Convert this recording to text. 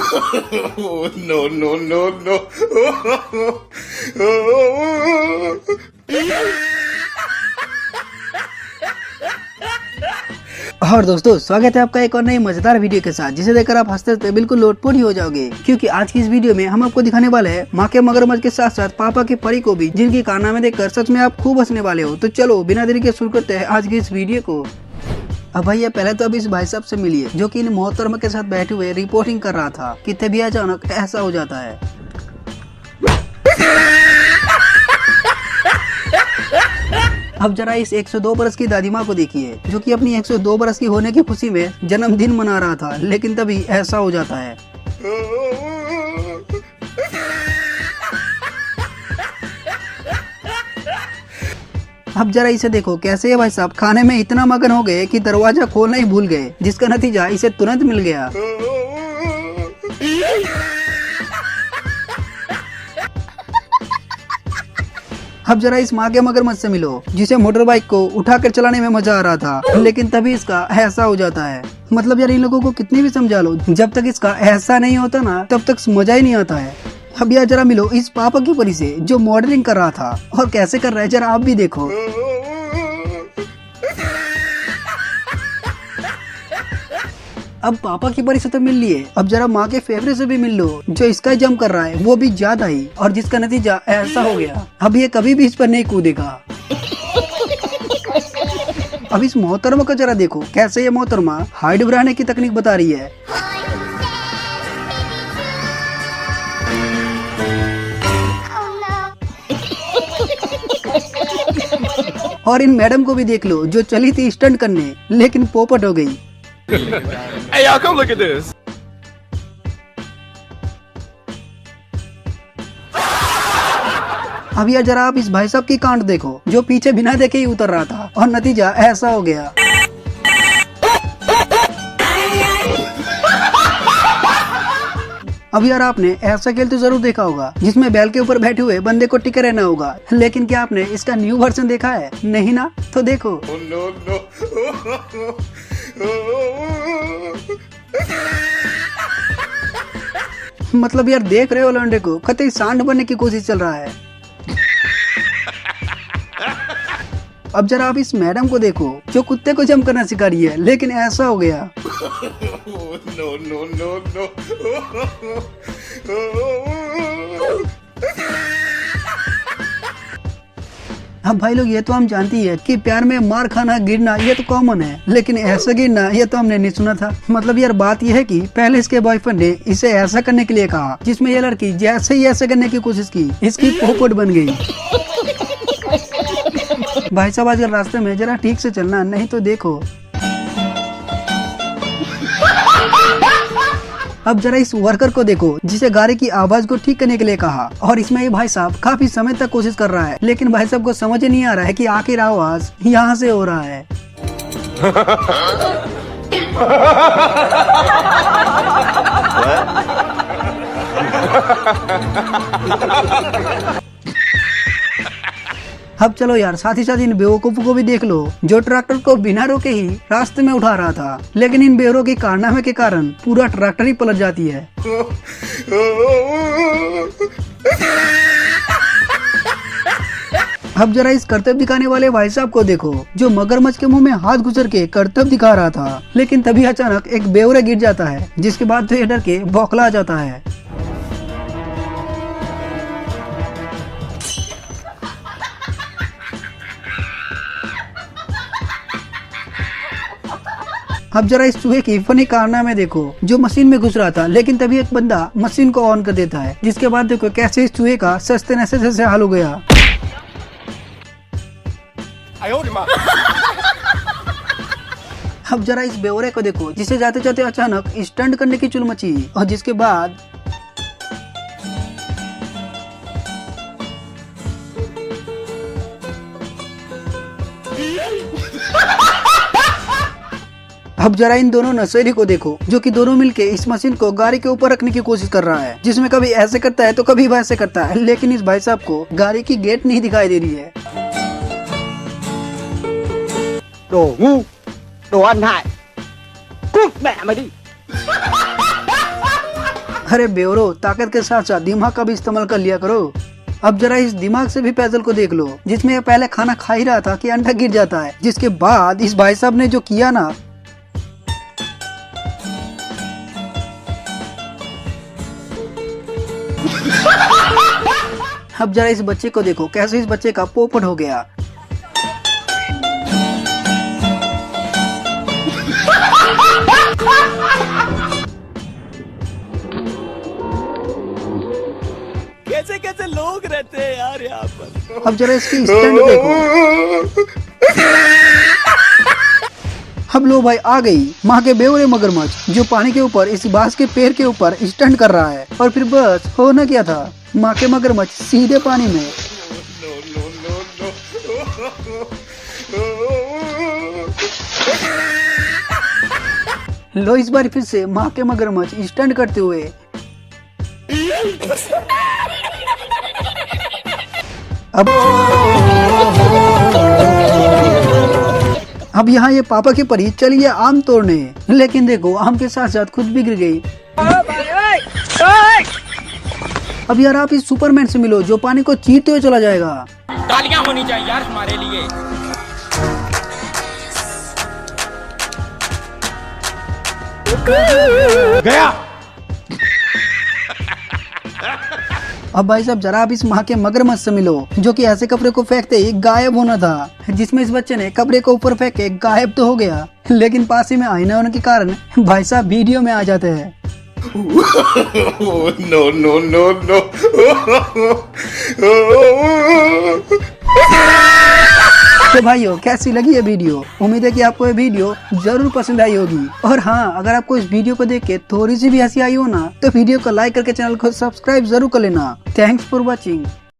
Oh, no, no, no, no. और दोस्तों स्वागत है आपका एक और नई मजेदार वीडियो के साथ, जिसे देखकर आप हंसते हंसते बिल्कुल लोटपोट ही हो जाओगे, क्योंकि आज की इस वीडियो में हम आपको दिखाने वाले हैं माँ के मगरमच्छ के साथ साथ पापा की परी को भी, जिनकी कारनामे देखकर सच में आप खूब हंसने वाले हो। तो चलो बिना देरी के शुरू करते हैं आज की इस वीडियो को। अब भैया पहले तो अब इस भाई साहब से मिलिए, जो कि इन मोहतरमा के साथ बैठे हुए रिपोर्टिंग कर रहा था कि तभी अचानक ऐसा हो जाता है। अब जरा इस 102 बरस की दादी माँ को देखिए, जो कि अपनी 102 बरस की होने की खुशी में जन्मदिन मना रहा था, लेकिन तभी ऐसा हो जाता है। अब जरा इसे देखो, कैसे ये भाई साहब खाने में इतना मगन हो गए कि दरवाजा खोलना ही भूल गए, जिसका नतीजा इसे तुरंत मिल गया। अब जरा इस माँ के मगरमच्छ से मिलो, जिसे मोटर बाइक को उठाकर चलाने में मजा आ रहा था, लेकिन तभी इसका ऐसा हो जाता है। मतलब यार इन लोगों को कितनी भी समझा लो, जब तक इसका ऐसा नहीं होता ना तब तक मजा ही नहीं आता है। अब यार जरा मिलो इस पापा की परी से, जो मॉडलिंग कर रहा था, और कैसे कर रहा है जरा आप भी देखो। अब पापा की परी से तो मिल लिए, अब जरा माँ के फेवरेट से भी मिल लो, जो इसका जंप कर रहा है वो भी ज्यादा ही, और जिसका नतीजा ऐसा हो गया। अब ये कभी भी इस पर नहीं कूदेगा। अब इस मोहतरमा को जरा देखो, कैसे ये मोहतरमा हाइट बढ़ाने की तकनीक बता रही है। और इन मैडम को भी देख लो, जो चली थी स्टंट करने, लेकिन पोपट हो गई। Hey y'all, come look at this. अब यार जरा आप इस भाई साहब की कांड देखो, जो पीछे बिना देखे ही उतर रहा था, और नतीजा ऐसा हो गया। अब यार आपने ऐसा खेल तो जरूर देखा होगा, जिसमें बैल के ऊपर बैठे हुए बंदे को टिके रहना होगा, लेकिन क्या आपने इसका न्यू वर्जन देखा है? नहीं ना? तो देखो। Oh, no, no. मतलब यार देख रहे हो लौंडे को, कतई सांड बनने की कोशिश चल रहा है। अब जरा आप इस मैडम को देखो, जो कुत्ते को जंप करना सिखा रही है, लेकिन ऐसा हो गया। Oh, no, no, no, no. अब भाई लोग ये तो हम जानती है कि प्यार में मार खाना गिरना ये तो कॉमन है, लेकिन ऐसा गिरना ये तो हमने नहीं सुना था। मतलब यार बात यह है कि पहले इसके बॉयफ्रेंड ने इसे ऐसा करने के लिए कहा, जिसमें ये लड़की जैसे ही ऐसा करने की कोशिश की, इसकी पोपट बन गई। भाई साहब आजकल रास्ते में जरा ठीक से चलना, नहीं तो देखो। अब जरा इस वर्कर को देखो, जिसे गाड़ी की आवाज को ठीक करने के लिए कहा, और इसमें ये भाई साहब काफी समय तक कोशिश कर रहा है, लेकिन भाई साहब को समझ ही नहीं आ रहा है कि आखिर आवाज यहाँ से हो रहा है। अब चलो यार साथ ही साथ इन बेवकूफों को भी देख लो, जो ट्रैक्टर को बिना रोके ही रास्ते में उठा रहा था, लेकिन इन बेवरों की कारनामे के कारण पूरा ट्रैक्टर ही पलट जाती है। अब जरा इस कर्तव्य दिखाने वाले भाई साहब को देखो, जो मगरमच्छ के मुंह में हाथ घुसर के कर्तव्य दिखा रहा था, लेकिन तभी अचानक एक बेवरा गिर जाता है, जिसके बाद तो ये डर के बौखला जाता है। अब जरा इस चूहे की फनी कारनामे देखो, जो मशीन में घुस रहा था, लेकिन तभी एक बंदा मशीन को ऑन कर देता है, जिसके बाद देखो कैसे इस चूहे का सस्ते नशे से हाल हो गया। अब जरा इस बेवरे को देखो, जिसे जाते जाते अचानक स्टंट करने की चुल मची, और जिसके बाद अब जरा इन दोनों नशेड़ी को देखो, जो कि दोनों मिलके इस मशीन को गाड़ी के ऊपर रखने की कोशिश कर रहा है, जिसमें कभी ऐसे करता है तो कभी वैसे करता है, लेकिन इस भाई साहब को गाड़ी की गेट नहीं दिखाई दे रही है। Đồ ngu, đồ ăn hại, cút mẹ mày đi. अरे बेवरो, ताकत के साथ साथ दिमाग का भी इस्तेमाल कर लिया करो। अब जरा इस दिमाग से भी पैदल को देख लो, जिसमें ये पहले खाना खा ही रहा था कि अंडा गिर जाता है, जिसके बाद इस भाई साहब ने जो किया ना। अब जरा इस बच्चे को देखो, कैसे इस बच्चे का पोपट हो गया। कैसे कैसे लोग रहते हैं यार यहाँ पर। अब जरा इसकी स्टैंड देखो। अब लो भाई, आ गई माँ के बेवड़े मगरमच्छ, जो पानी के ऊपर इस बांस के पेड़ के ऊपर स्टंट कर रहा है। और फिर बस होना क्या था, माँ के मगरमच्छ सीधे पानी में। लो इस बार फिर से माँ के मगरमच्छ स्टंट करते हुए। अब यहाँ ये पापा की परी चली है आम तोड़ने, लेकिन देखो आम के साथ साथ खुद भी गिर गई। अब यार आप इस सुपरमैन से मिलो, जो पानी को चीरते हुए चला जाएगा। तालियां होनी चाहिए यार हमारे लिए। गया। अब भाई साहब जरा आप इस माँ के मगरमच्छ से मिलो, जो कि ऐसे कपड़े को फेंकते ही गायब होना था, जिसमें इस बच्चे ने कपड़े को ऊपर फेंक के गायब तो हो गया, लेकिन पास ही में आईना होने के कारण भाई साहब वीडियो में आ जाते हैं। No, no, no, no. तो भाइयों कैसी लगी ये वीडियो? उम्मीद है कि आपको ये वीडियो जरूर पसंद आई होगी। और हाँ, अगर आपको इस वीडियो को देख के थोड़ी सी भी हंसी आई हो ना, तो वीडियो को लाइक करके चैनल को सब्सक्राइब जरूर कर लेना। Thanks for watching.